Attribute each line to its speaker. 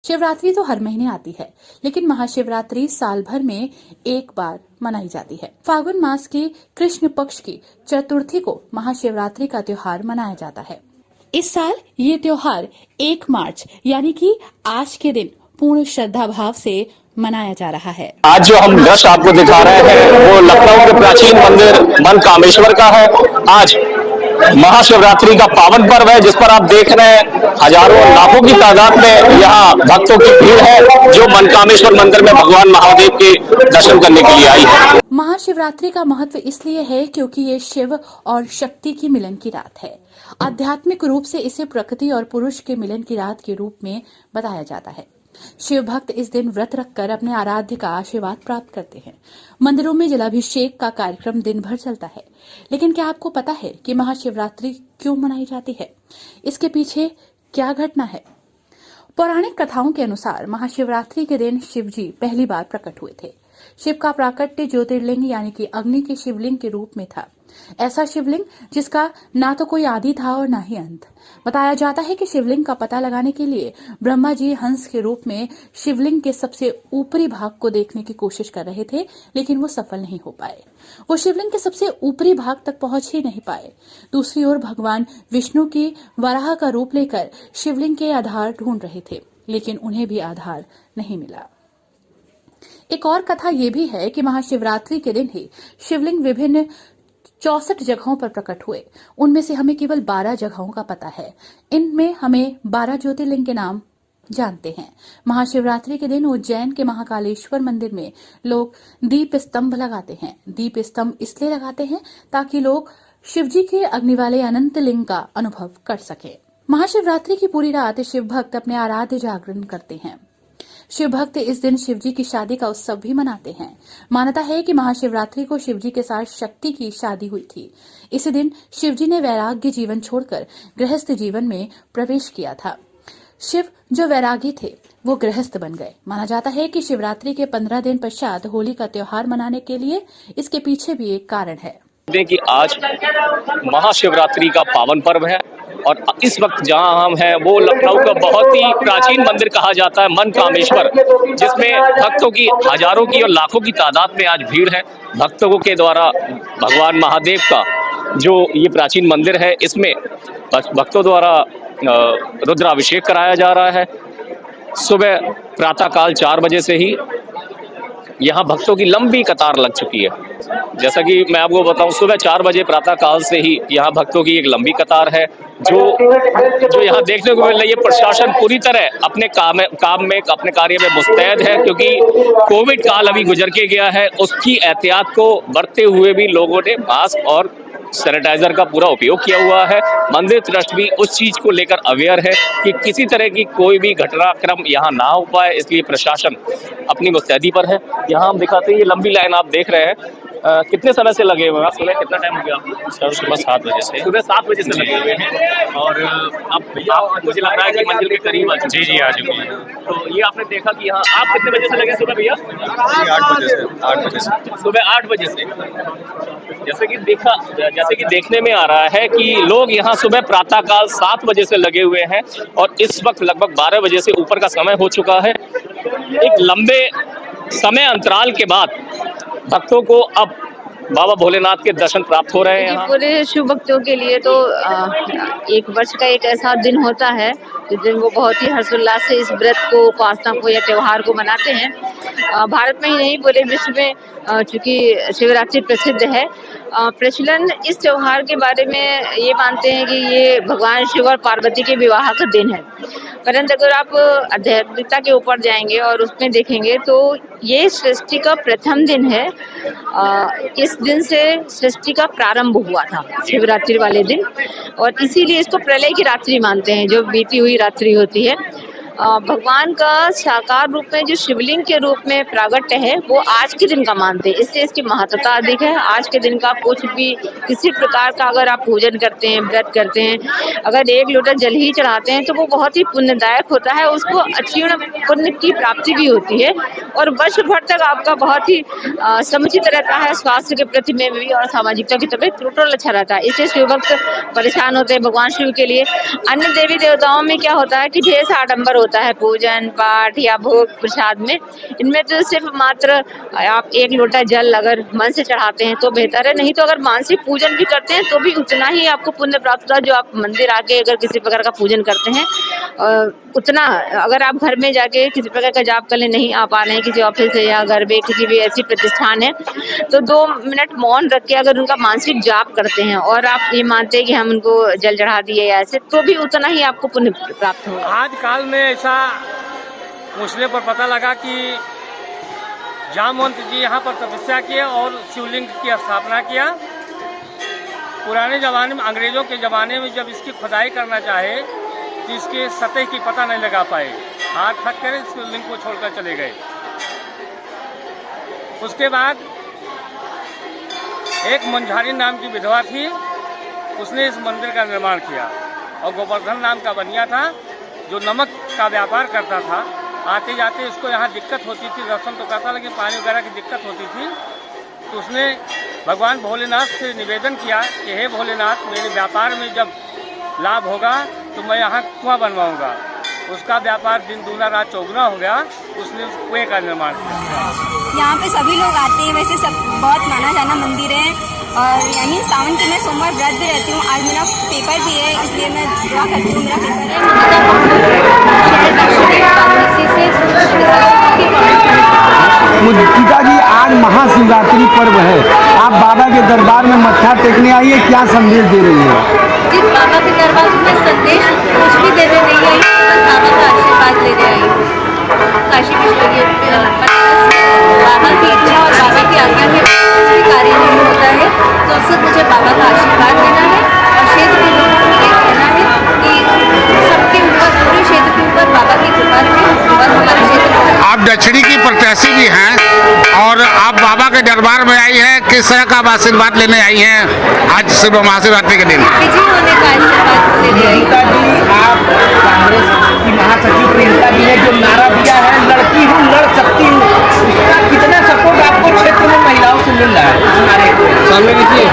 Speaker 1: शिवरात्रि तो हर महीने आती है, लेकिन महाशिवरात्रि साल भर में एक बार मनाई जाती है। फागुन मास की कृष्ण पक्ष की चतुर्थी को महाशिवरात्रि का त्योहार मनाया जाता है। इस साल ये त्योहार 1 मार्च यानी कि आज के दिन पूर्ण श्रद्धा भाव से मनाया जा रहा है।
Speaker 2: आज जो हम दृश्य आपको दिखा रहे हैं वो लखनऊ के प्राचीन मंदिर मनकामेश्वर का है। आज महाशिवरात्रि का पावन पर्व है, जिस पर आप देख रहे हैं हजारों लाखों की तादाद में यहाँ भक्तों की भीड़ है जो मनकामेश्वर मंदिर में भगवान महादेव के दर्शन करने के लिए आई है।
Speaker 1: महाशिवरात्रि का महत्व इसलिए है क्योंकि ये शिव और शक्ति की मिलन की रात है। आध्यात्मिक रूप से इसे प्रकृति और पुरुष के मिलन की रात के रूप में बताया जाता है। शिव भक्त इस दिन व्रत रखकर अपने आराध्य का आशीर्वाद प्राप्त करते हैं। मंदिरों में जलाभिषेक का कार्यक्रम दिन भर चलता है। लेकिन क्या आपको पता है कि महाशिवरात्रि क्यों मनाई जाती है? इसके पीछे क्या घटना है? पौराणिक कथाओं के अनुसार महाशिवरात्रि के दिन शिव जी पहली बार प्रकट हुए थे। शिव का प्राकट्य ज्योतिर्लिंग यानी कि अग्नि के शिवलिंग के रूप में था। ऐसा शिवलिंग जिसका ना तो कोई आदि था और ना ही अंत। बताया जाता है कि शिवलिंग का पता लगाने के लिए ब्रह्मा जी हंस के रूप में शिवलिंग के सबसे ऊपरी भाग को देखने की कोशिश कर रहे थे, लेकिन वो सफल नहीं हो पाए। वो शिवलिंग के सबसे ऊपरी भाग तक पहुंच ही नहीं पाए। दूसरी ओर भगवान विष्णु की वराह का रूप लेकर शिवलिंग के आधार ढूंढ रहे थे, लेकिन उन्हें भी आधार नहीं मिला। एक और कथा ये भी है कि महाशिवरात्रि के दिन ही शिवलिंग विभिन्न 64 जगहों पर प्रकट हुए। उनमें से हमें केवल 12 जगहों का पता है। इनमें हमें 12 ज्योतिर्लिंग के नाम जानते हैं। महाशिवरात्रि के दिन उज्जैन के महाकालेश्वर मंदिर में लोग दीप स्तंभ लगाते हैं। दीप स्तंभ इसलिए लगाते हैं ताकि लोग शिवजी के अग्नि वाले अनंत लिंग का अनुभव कर सके। महाशिवरात्रि की पूरी रात शिव भक्त अपने आराध्य जागरण करते हैं। शिव भक्त इस दिन शिवजी की शादी का उत्सव भी मनाते हैं। मान्यता है कि महाशिवरात्रि को शिवजी के साथ शक्ति की शादी हुई थी। इसी दिन शिवजी ने वैराग्य जीवन छोड़कर गृहस्थ जीवन में प्रवेश किया था। शिव जो वैरागी थे वो गृहस्थ बन गए। माना जाता है कि शिवरात्रि के 15 दिन पश्चात होली का त्योहार मनाने के लिए इसके पीछे भी एक कारण है।
Speaker 2: कि आज महाशिवरात्रि का पावन पर्व है और इस वक्त जहां हम हैं वो लखनऊ का बहुत ही प्राचीन मंदिर कहा जाता है मनकामेश्वर, जिसमें भक्तों की हजारों की और लाखों की तादाद में आज भीड़ है। भक्तों के द्वारा भगवान महादेव का जो ये प्राचीन मंदिर है, इसमें भक्तों द्वारा रुद्राभिषेक कराया जा रहा है। सुबह प्रातःकाल 4 बजे से ही यहाँ भक्तों की लंबी कतार लग चुकी है। जैसा कि मैं आपको बताऊं, सुबह 4 बजे प्रातःकाल से ही यहाँ भक्तों की एक लंबी कतार है जो यहाँ देखने को मिल रही है। प्रशासन पूरी तरह अपने काम में अपने कार्य में मुस्तैद है, क्योंकि कोविड काल अभी गुजर के गया है। उसकी एहतियात को बरतते हुए भी लोगों ने मास्क और सैनिटाइजर का पूरा उपयोग किया हुआ है। मंदिर ट्रस्ट भी उस चीज को लेकर अवेयर है कि किसी तरह की कोई भी घटनाक्रम यहाँ ना हो पाए, इसलिए प्रशासन अपनी मुस्तैदी पर है। यहाँ हम दिखाते हैं, ये लंबी लाइन आप देख रहे हैं। कितने समय से लगे हुए हैं? सुबह कितना टाइम हो गया आपको? सर सुबह 7 बजे से। सुबह 7 बजे से लगे हुए हैं और अब मुझे लग रहा है कि मंजिल के करीब आ चुके हैं। जी आ चुके हैं। तो ये आपने देखा कि यहाँ आप कितने बजे से लगे सुबह भैया?
Speaker 3: 8 बजे से। 8 बजे से
Speaker 2: सुबह 8 बजे से। जैसे कि देखने में आ रहा है कि लोग यहाँ सुबह प्रातःकाल 7 बजे से लगे हुए हैं और इस वक्त लगभग 12 बजे से ऊपर का समय हो चुका है। एक लंबे समय अंतराल के बाद भक्तों को अब बाबा भोलेनाथ के दर्शन प्राप्त हो रहे हैं।
Speaker 4: पूरे शिव भक्तों के लिए तो एक वर्ष का एक ऐसा दिन होता है जिस दिन वो बहुत ही हर्षोल्लास से इस व्रत को, उपासना को या त्योहार को मनाते हैं। भारत में ही नहीं, पूरे विश्व में चूंकि शिवरात्रि प्रसिद्ध है। प्रचलन इस त्योहार के बारे में ये मानते हैं कि ये भगवान शिव और पार्वती के विवाह का दिन है। परंतु अगर आप आध्यात्मिकता के ऊपर जाएंगे और उसमें देखेंगे तो ये सृष्टि का प्रथम दिन है। इस दिन से सृष्टि का प्रारंभ हुआ था, शिवरात्रि वाले दिन, और इसीलिए इसको प्रलय की रात्रि मानते हैं, जो बीती हुई रात्रि होती है। भगवान का साकार रूप में जो शिवलिंग के रूप में प्रागट्य है वो आज के दिन का मानते हैं, इसलिए इसकी महत्वता अधिक है। आज के दिन का कुछ भी किसी प्रकार का अगर आप पूजन करते हैं, व्रत करते हैं, अगर 1 लोटा जल ही चढ़ाते हैं तो वो बहुत ही पुण्यदायक होता है। उसको अक्षीण पुण्य की प्राप्ति भी होती है और वर्ष भर तक आपका बहुत ही समुचित रहता है। स्वास्थ्य के प्रति में भी और सामाजिकता की तबियत टोटल अच्छा रहता है। इससे शिव भक्त परेशान होते हैं भगवान शिव के लिए। अन्य देवी देवताओं में क्या होता है कि ढेर सा आडम्बर होता है पूजन पाठ या भोग प्रसाद में, इनमें तो सिर्फ मात्र आप 1 लोटा जल अगर मन से चढ़ाते हैं तो बेहतर है, नहीं तो अगर मानसिक पूजन भी करते हैं तो भी उतना ही आपको पुण्य प्राप्त होता है जो आप मंदिर आके अगर किसी प्रकार का पूजन करते हैं। उतना अगर आप घर में जाके किसी प्रकार का जाप कर ले, नहीं आ पा रहे हैं किसी ऑफिस से या घर में किसी भी ऐसी प्रतिष्ठान है, तो 2 मिनट मौन रख के अगर उनका मानसिक जाप करते हैं और आप ये मानते हैं कि हम उनको जल चढ़ा दिए या ऐसे, तो भी उतना ही आपको पुण्य प्राप्त होगा।
Speaker 5: आज काल में ऐसा पूछने पर पता लगा कि जामवंत जी यहाँ पर तपस्या किए और शिवलिंग की स्थापना किया। पुराने ज़माने में, अंग्रेज़ों के ज़माने में जब इसकी खुदाई करना चाहे तो इसके सतह की पता नहीं लगा पाए, हाथ थक कर शिवलिंग को छोड़कर चले गए। उसके बाद एक मंझारी नाम की विधवा थी, उसने इस मंदिर का निर्माण किया और गोवर्धन नाम का बनिया था जो नमक का व्यापार करता था। आते जाते उसको यहाँ दिक्कत होती थी, दर्शन तो करता लेकिन पानी वगैरह की दिक्कत होती थी, तो उसने भगवान भोलेनाथ से निवेदन किया कि हे भोलेनाथ, मेरे व्यापार में जब लाभ होगा तो मैं यहाँ कुआं बनवाऊँगा। उसका व्यापार दिन दूना रात चौगुना हो गया, उसने उस कुएँ का निर्माण किया।
Speaker 6: यहाँ पे सभी लोग आते हैं, वैसे सब बहुत माना जाना मंदिर है और यानी सावन के मैं सोमवार व्रत भी रहती हूँ। आज मेरा पेपर भी है, इसलिए मैं दुआ करती हूँ मेरा पेपर
Speaker 7: पिताजी, आज महाशिवरात्रि पर्व है, आप बाबा के दरबार में मत्था टेकने आई है, क्या संदेश दे रही है?
Speaker 6: जी, बाबा के दरबार में संदेश कुछ भी देने नहीं आई, बस बाबा का आशीर्वाद लेने आई हूँ। काशी विश्वविद्यालय बाबा की इच्छा और बाबा की आज्ञा के कुछ भी कार्य नहीं होता है, तो सिर्फ मुझे बाबा का आशीर्वाद लेना है और क्षेत्र के लोगों को ये कहना है कि सबके ऊपर, पूरे क्षेत्र के ऊपर बाबा की कृपा रहे और हमारे क्षेत्र में।
Speaker 8: आप दक्षिणी की प्रत्याशी भी हैं और आप बाबा के दरबार में आई हैं, किस तरह का आप आशीर्वाद लेने आई हैं आज शिव महाशिवरात्रि के दिन?
Speaker 6: विजय होने का आशीर्वाद लेने आई हूँ।
Speaker 7: आप कांग्रेस की महासचिव प्रियंका जी ने जो नारा दिया है, लड़की हूँ लड़ सकती हूँ, उसका कितना सपोर्ट आपको क्षेत्र में महिलाओं से मिल रहा है? सामने देखिए।